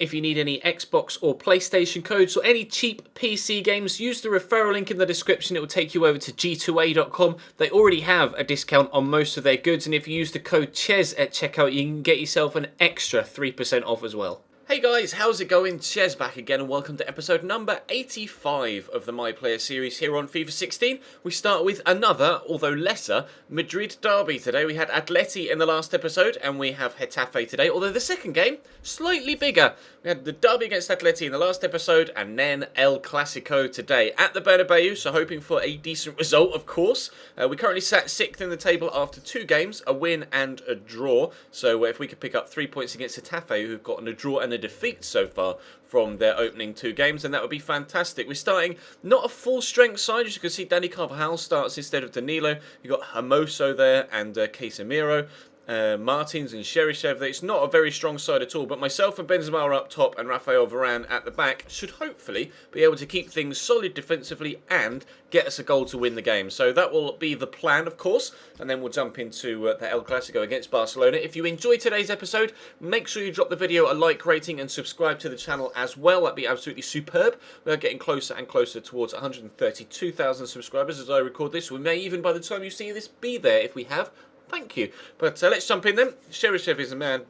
If you need any Xbox or PlayStation codes or any cheap PC games, use the referral link in the description. It will take you over to g2a.com. They already have a discount on most of their goods, and if you use the code CHES at checkout, you can get yourself an extra 3% off as well. Hey guys, how's it going? Ches back again and welcome to episode number 85 of the My Player series here on FIFA 16. We start with another, although lesser, Madrid derby today. We had Atleti in the last episode and we have Getafe today, although the second game, slightly bigger. We had the derby against Atleti in the last episode and then El Classico today at the Bernabeu, so hoping for a decent result, of course. We currently sat 6th in the table after 2 games, a win and a draw, so if we could pick up 3 points against Getafe, who've gotten a draw and a defeat so far from their opening 2 games, and that would be fantastic. We're starting not a full strength side. As you can see, Dani Carvajal starts instead of Danilo. You've got Hermoso there and Casemiro. Martins and Cheryshev. It's not a very strong side at all, but myself and Benzema are up top and Rafael Varane at the back should hopefully be able to keep things solid defensively and get us a goal to win the game. So that will be the plan, of course, and then we'll jump into the El Clasico against Barcelona. If you enjoyed today's episode, make sure you drop the video a like rating and subscribe to the channel as well. That'd be absolutely superb. We are getting closer and closer towards 132,000 subscribers as I record this. We may even, by the time you see this, be there if we have. Thank you. But let's jump in then. Cheryshev is a man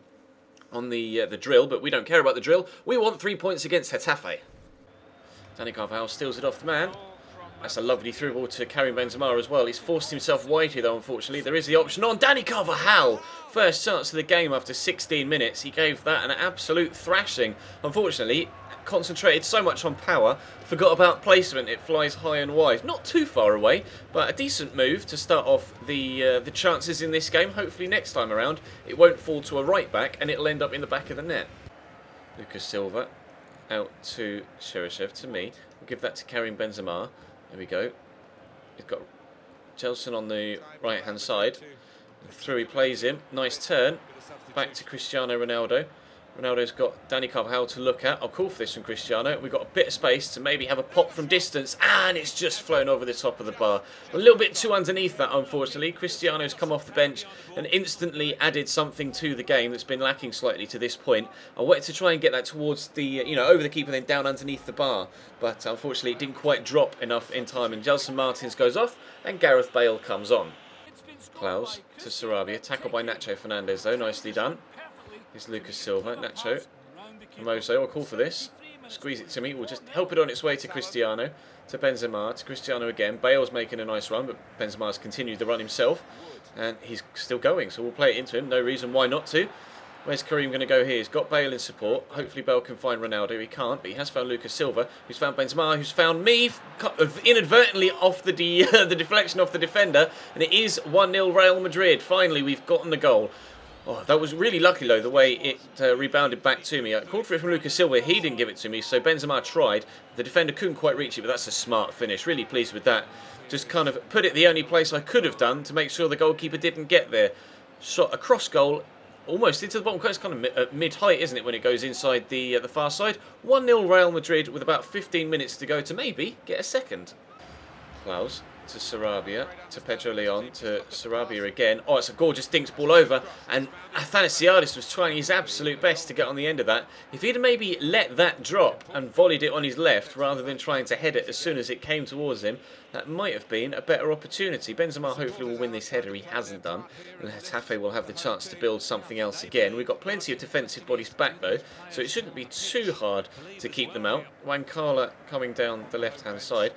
on the drill, but we don't care about the drill. We want 3 points against Getafe. Dani Carvajal steals it off the man. That's a lovely through ball to Karim Benzema as well. He's forced himself wide here, though, unfortunately. There is the option on Dani Carvajal. First chance of the game after 16 minutes. He gave that an absolute thrashing. Unfortunately, concentrated so much on power, forgot about placement. It flies high and wide. Not too far away, but a decent move to start off the chances in this game. Hopefully next time around, it won't fall to a right back and it'll end up in the back of the net. Lucas Silva out to Cheryshev, to me. We'll give that to Karim Benzema. There we go. He's got Gelson on the right-hand side. Through he plays him. Nice turn. Back to Cristiano Ronaldo. Ronaldo's got Dani Carvajal to look at. I'll call for this from Cristiano. We've got a bit of space to maybe have a pop from distance, and it's just flown over the top of the bar. A little bit too underneath that, unfortunately. Cristiano's come off the bench and instantly added something to the game that's been lacking slightly to this point. I wanted to try and get that towards the, over the keeper, then down underneath the bar, but unfortunately it didn't quite drop enough in time, and Gelson Martins goes off, and Gareth Bale comes on. Klaus to Sarabia, tackled by Nacho Fernandez though, nicely done. Here's Lucas Silva, Nacho, Hermoso, I'll call for this. Squeeze it to me, we'll just help it on its way to Cristiano, to Benzema, to Cristiano again. Bale's making a nice run, but Benzema's continued the run himself, and he's still going, so we'll play it into him, no reason why not to. Where's Karim going to go here? He's got Bale in support. Hopefully Bale can find Ronaldo. He can't, but he has found Lucas Silva, who's found Benzema, who's found me, inadvertently off the deflection off the defender, and it is 1-0 Real Madrid. Finally, we've gotten the goal. Oh, that was really lucky, though, the way it rebounded back to me. I called for it from Lucas Silva. He didn't give it to me, so Benzema tried. The defender couldn't quite reach it, but that's a smart finish. Really pleased with that. Just kind of put it the only place I could have done to make sure the goalkeeper didn't get there. Shot a cross goal, almost into the bottom corner. It's kind of mid-height, isn't it, when it goes inside the far side. 1-0 Real Madrid with about 15 minutes to go to maybe get a second. Klaus to Sarabia, to Pedro Leon, to Sarabia again. Oh, it's a gorgeous dinks ball over, and Athanasiadis was trying his absolute best to get on the end of that. If he'd maybe let that drop and volleyed it on his left rather than trying to head it as soon as it came towards him, that might have been a better opportunity. Benzema hopefully will win this header. He hasn't done, and Getafe will have the chance to build something else again. We've got plenty of defensive bodies back though, so it shouldn't be too hard to keep them out. Wankala coming down the left-hand side.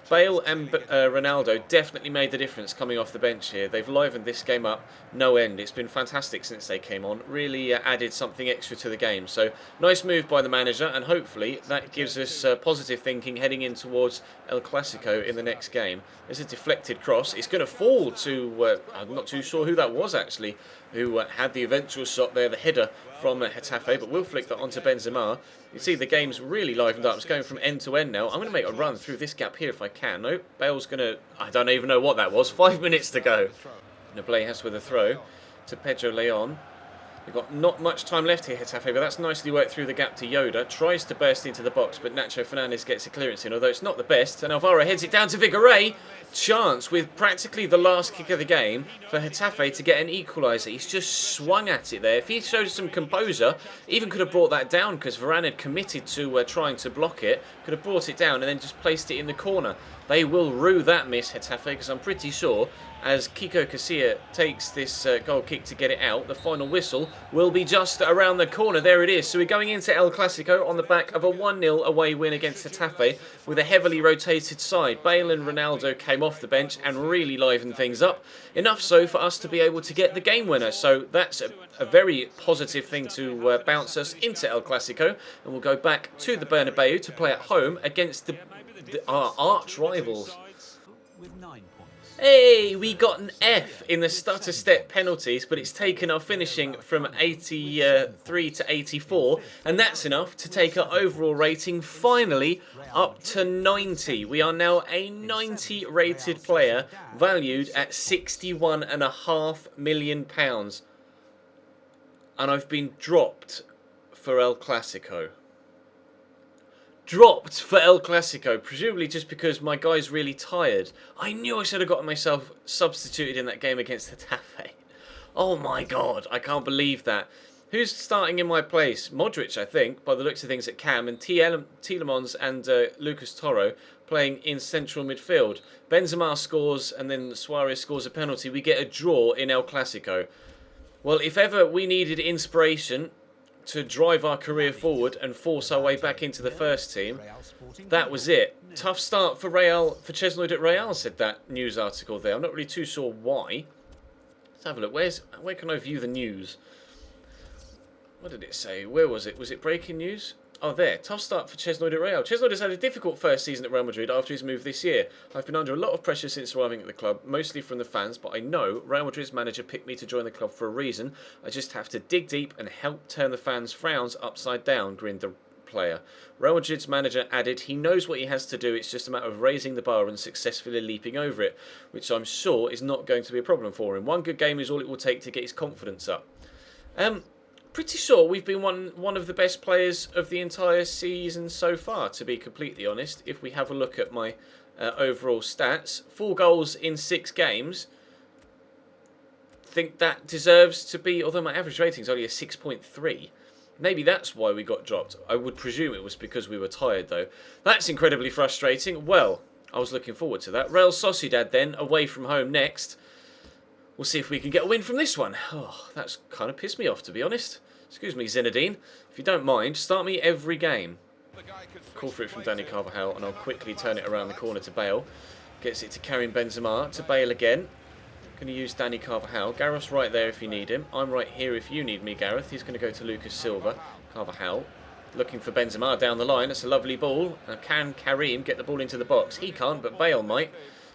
Bale and Ronaldo definitely made the difference coming off the bench here. They've livened this game up no end. It's been fantastic since they came on. Really added something extra to the game. So nice move by the manager, and hopefully that gives us positive thinking heading in towards El Clasico in the next game. There's a deflected cross. It's going to fall to, I'm not too sure who that was actually, who had the eventual shot there, the header from Getafe, but we'll flick that onto Benzema. You see the game's really livened up. It's going from end to end now. I'm going to make a run through this gap here if I can. No, Bale's going to, I don't even know what that was. 5 minutes to go. Nablejas with a throw to Pedro Leon. We've got not much time left here, Getafe, but that's nicely worked through the gap to Yoda. Tries to burst into the box, but Nacho Fernandez gets a clearance in, although it's not the best. And Alvaro heads it down to Vigoré. Chance with practically the last kick of the game for Getafe to get an equaliser. He's just swung at it there. If he showed some composure, even could have brought that down because Varane had committed to trying to block it. Could have brought it down and then just placed it in the corner. They will rue that miss, Getafe, because I'm pretty sure as Kiko Casilla takes this goal kick to get it out, the final whistle will be just around the corner. There it is. So we're going into El Clasico on the back of a 1-0 away win against Getafe with a heavily rotated side. Bale and Ronaldo came off the bench and really livened things up. Enough so for us to be able to get the game winner. So that's a very positive thing to bounce us into El Clasico. And we'll go back to the Bernabeu to play at home against our arch rivals. Hey, we got an F in the stutter step penalties, but it's taken our finishing from 83 to 84, and that's enough to take our overall rating finally up to 90. We are now a 90 rated player, valued at £61.5 million. And I've been dropped for El Clasico. Dropped for El Clasico, presumably just because my guy's really tired. I knew I should have gotten myself substituted in that game against Getafe. Oh my god, I can't believe that. Who's starting in my place? Modric, I think, by the looks of things at Cam, and Tielemans and Lucas Toro playing in central midfield. Benzema scores and then Suarez scores a penalty. We get a draw in El Clasico. Well, if ever we needed inspiration to drive our career forward and force our way back into the first team, that was it. Tough start for Chesnoid at Real, said that news article there. I'm not really too sure why. Let's have a look. Where can I view the news? What did it say? Where was it? Was it breaking news? Oh, there. Tough start for Chesnoid at Real. Chesnoid has had a difficult first season at Real Madrid after his move this year. I've been under a lot of pressure since arriving at the club, mostly from the fans, but I know Real Madrid's manager picked me to join the club for a reason. I just have to dig deep and help turn the fans' frowns upside down, grinned the player. Real Madrid's manager added he knows what he has to do, it's just a matter of raising the bar and successfully leaping over it, which I'm sure is not going to be a problem for him. One good game is all it will take to get his confidence up. Pretty sure we've been one of the best players of the entire season so far, to be completely honest. If we have a look at my overall stats, 4 goals in 6 games. Think that deserves to be, although my average rating is only a 6.3. Maybe that's why we got dropped. I would presume it was because we were tired, though. That's incredibly frustrating. Well, I was looking forward to that. Real Sociedad then, away from home next. We'll see if we can get a win from this one. Oh, that's kind of pissed me off, to be honest. Excuse me, Zinedine. If you don't mind, start me every game. Call for it from Dani Carvajal, and I'll quickly turn it around the corner to Bale. Gets it to Karim Benzema, to Bale again. Going to use Dani Carvajal. Gareth's right there if you need him. I'm right here if you need me, Gareth. He's going to go to Lucas Silva. Carvajal looking for Benzema down the line. That's a lovely ball. Can Karim get the ball into the box? He can't, but Bale might.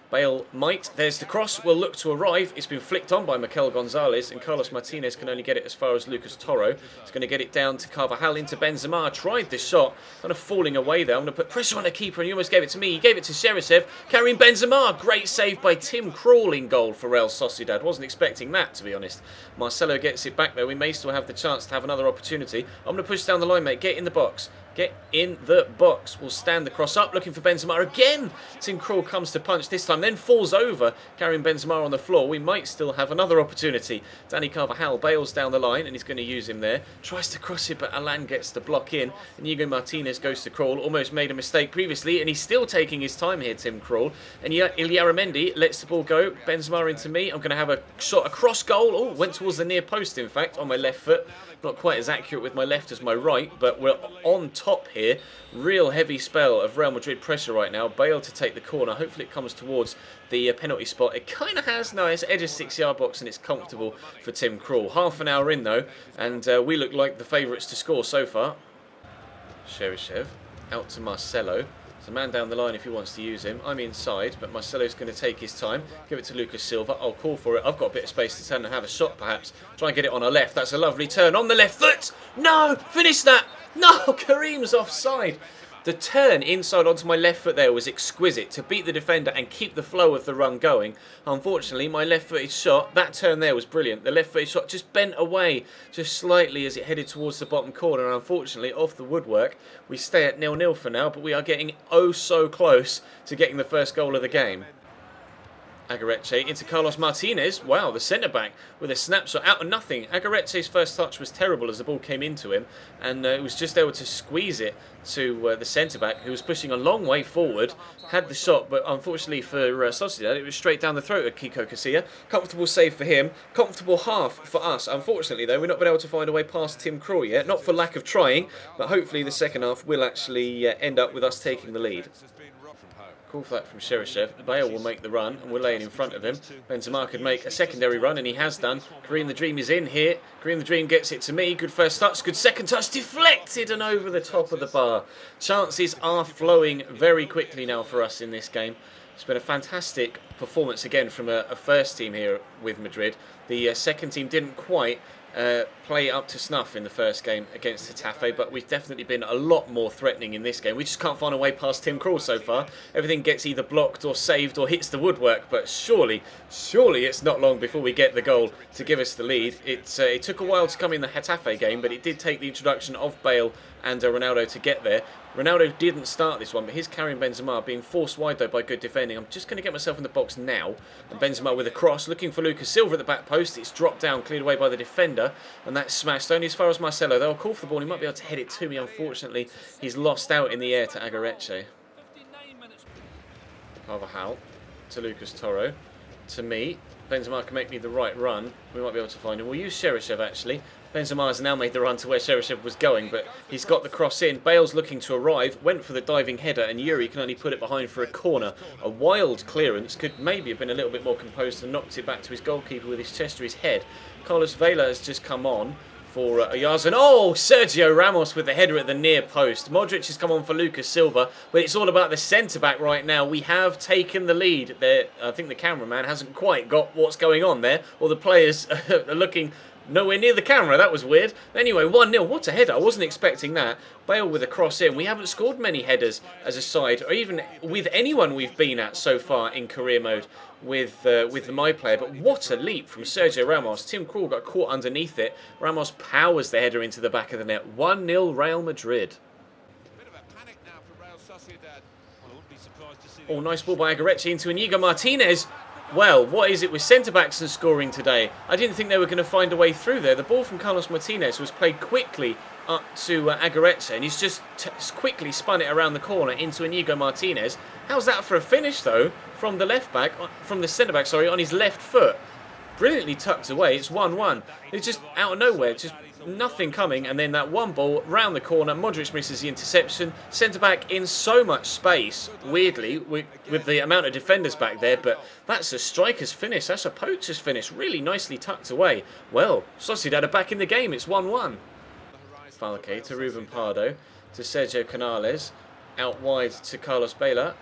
Bale might. There's the cross. Will look to arrive. It's been flicked on by Mikel Gonzalez, and Carlos Martinez can only get it as far as Lucas Toro. He's going to get it down to Carvajal into Benzema. Tried this shot, kind of falling away there. I'm going to put pressure on the keeper, and he almost gave it to me. He gave it to Sherisev. Karim Benzema. Great save by Tim Krul in goal for Real Sociedad. Wasn't expecting that, to be honest. Marcelo gets it back, though. We may still have the chance to have another opportunity. I'm going to push down the line, mate. Get in the box. Get in the box. We'll stand the cross up, looking for Benzema again. Tim Krul comes to punch this time, then falls over. Carrying Benzema on the floor. We might still have another opportunity. Dani Carvajal bails down the line, and he's going to use him there. Tries to cross it, but Alan gets the block in. Inigo Martinez goes to Krul. Almost made a mistake previously, and he's still taking his time here, Tim Krul. And Ilyaramendi lets the ball go. Benzema into me. I'm going to have a shot, a cross goal. Oh, went towards the near post, in fact, on my left foot. Not quite as accurate with my left as my right, but we're on top here. Real heavy spell of Real Madrid pressure right now. Bale to take the corner. Hopefully it comes towards the penalty spot. It kind of has. No, it's edge of 6-yard box and it's comfortable for Tim Krul. Half an hour in though, and we look like the favourites to score so far. Sherisev out to Marcelo. There's a man down the line if he wants to use him. I'm inside, but Marcelo's going to take his time. Give it to Lucas Silva. I'll call for it. I've got a bit of space to turn and have a shot, perhaps. Try and get it on our left. That's a lovely turn on the left foot. No! Finish that! No! Karim's offside. The turn inside onto my left foot there was exquisite to beat the defender and keep the flow of the run going. Unfortunately, my left-footed shot, that turn there was brilliant. The left-footed shot just bent away just slightly as it headed towards the bottom corner. And unfortunately, off the woodwork, we stay at 0-0 for now, but we are getting oh so close to getting the first goal of the game. Agareche into Carlos Martinez. Wow, the centre-back with a snapshot out of nothing. Agareche's first touch was terrible as the ball came into him, and he was just able to squeeze it to the centre-back, who was pushing a long way forward, had the shot, but unfortunately for Sociedad, it was straight down the throat of Kiko Casilla. Comfortable save for him, comfortable half for us. Unfortunately, though, we've not been able to find a way past Tim Krul yet, not for lack of trying, but hopefully the second half will actually end up with us taking the lead. Cool flat from Cheryshev. Bale will make the run and we're laying in front of him. Benzema could make a secondary run and he has done. Kareem the Dream is in here. Kareem the Dream gets it to me. Good first touch, good second touch. Deflected and over the top of the bar. Chances are flowing very quickly now for us in this game. It's been a fantastic performance again from a first team here with Madrid. The second team didn't quite play up to snuff in the first game against Getafe, but we've definitely been a lot more threatening in this game. We just can't find a way past Tim Krul so far. Everything gets either blocked or saved or hits the woodwork, but surely it's not long before we get the goal to give us the lead. It took a while to come in the Getafe game, but it did take the introduction of Bale and Ronaldo to get there. Ronaldo didn't start this one, but he's carrying Benzema, being forced wide though by good defending. I'm just going to get myself in the box now. And Benzema with a cross, looking for Lucas Silva at the back post. It's dropped down, cleared away by the defender, and that's smashed only as far as Marcelo. They'll call for the ball. He might be able to head it to me. Unfortunately, he's lost out in the air to Agareche. Carvajal to Lucas Toro. To me. Benzema can make me the right run. We might be able to find him. We'll use Cheryshev actually. Benzema has now made the run to where Cheryshev was going, but he's got the cross in. Bale's looking to arrive, went for the diving header, and Yuri can only put it behind for a corner. A wild clearance, could maybe have been a little bit more composed and knocked it back to his goalkeeper with his chest to his head. Carlos Vela has just come on for Ayazan. Oh, Sergio Ramos with the header at the near post. Modric has come on for Lucas Silva, but it's all about the centre-back right now. We have taken the lead. I think the cameraman hasn't quite got what's going on there, or the players are looking nowhere near the camera. That was weird. Anyway, 1-0. What a header. I wasn't expecting that. Bale with a cross in. We haven't scored many headers as a side, or even with anyone we've been at so far in career mode with the My Player. But what a leap from Sergio Ramos. Tim Krul got caught underneath it. Ramos powers the header into the back of the net. 1-0 Real Madrid. Bit of a panic now for Real Sociedad. I wouldn't be surprised to see. Oh, nice ball by Agareche into Inigo Martinez. Well, what is it with centre-backs and scoring today? I didn't think they were going to find a way through there. The ball from Carlos Martinez was played quickly up to Agareche, and he's just quickly spun it around the corner into Inigo Martinez. How's that for a finish, though, from the left-back, from the centre-back, sorry, on his left foot? Brilliantly tucked away. It's 1-1. It's just out of nowhere, just nothing coming, and then that one ball round the corner. Modric misses the interception. Centre-back in so much space, weirdly, with the amount of defenders back there, but that's a striker's finish. That's a poacher's finish. Really nicely tucked away. Well, Sociedad are back in the game. It's 1-1. Falque to Ruben Pardo, to Sergio Canales, out wide to Carlos Bela.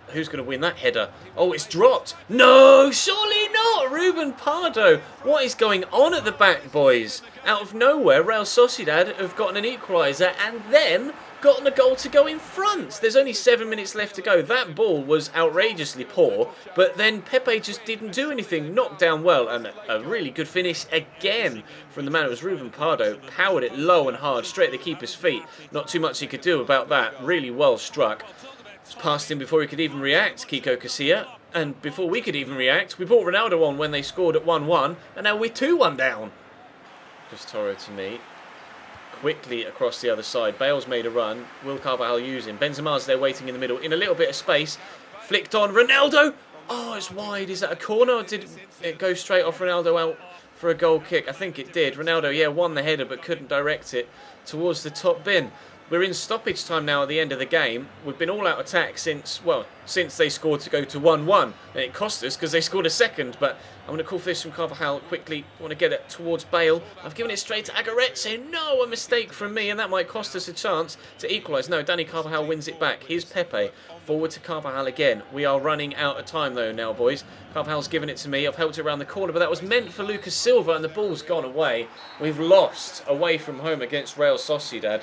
Who's going to win that header? Oh, it's dropped. No, surely not. Ruben Pardo. What is going on at the back, boys? Out of nowhere, Real Sociedad have gotten an equaliser and then gotten a goal to go in front. There's only 7 minutes left to go. That ball was outrageously poor, but then Pepe just didn't do anything. Knocked down well, and a really good finish again from the man. It was Ruben Pardo. Powered it low and hard, straight at the keeper's feet. Not too much he could do about that. Really well struck. Past him before he could even react, Kiko Casilla. And before we could even react, we brought Ronaldo on when they scored at 1-1, and now we're 2-1 down. Just Toro to me. Quickly across the other side. Bale's made a run. Will Carvajal use him? Benzema's there waiting in the middle. In a little bit of space. Flicked on. Ronaldo! Oh, it's wide. Is that a corner, or did it go straight off Ronaldo out for a goal kick? I think it did. Ronaldo, yeah, won the header, but couldn't direct it towards the top bin. We're in stoppage time now at the end of the game. We've been all out attack since they scored to go to 1-1. And it cost us because they scored a second. But I'm going to call for this from Carvajal quickly. I want to get it towards Bale. I've given it straight to Agareche. No, a mistake from me. And that might cost us a chance to equalise. No, Dani Carvajal wins it back. Here's Pepe. Forward to Carvajal again. We are running out of time though now, boys. Carvajal's given it to me. I've helped it around the corner. But that was meant for Lucas Silva. And the ball's gone away. We've lost away from home against Real Sociedad.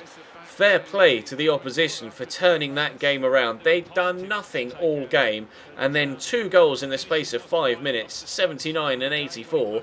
fair play to the opposition for turning that game around. They'd done nothing all game, and then 2 goals in the space of 5 minutes, 79 and 84,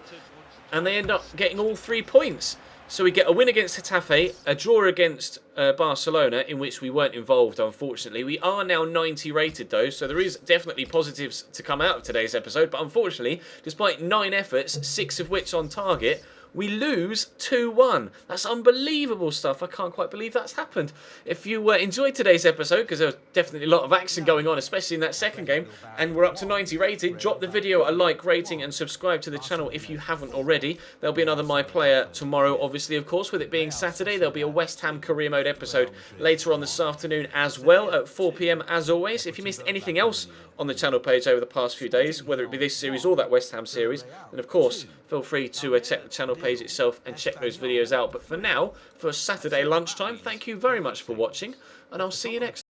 and they end up getting all 3 points. So we get a win against Getafe, a draw against Barcelona, in which we weren't involved, unfortunately. We are now 90 rated, though, so there is definitely positives to come out of today's episode. But unfortunately, despite 9 efforts, 6 of which on target, we lose 2-1. That's unbelievable stuff. I can't quite believe that's happened. If you enjoyed today's episode, because there was definitely a lot of action going on, especially in that second game, and we're up to 90 rated, drop the video a like, rating, and subscribe to the channel if you haven't already. There'll be another My Player tomorrow, obviously, of course. With it being Saturday, there'll be a West Ham Career Mode episode later on this afternoon as well at 4 PM as always. If you missed anything else on the channel page over the past few days, whether it be this series or that West Ham series, then of course feel free to check the channel page itself and check those videos out. But for now, for Saturday lunchtime, thank you very much for watching, and I'll see you next time.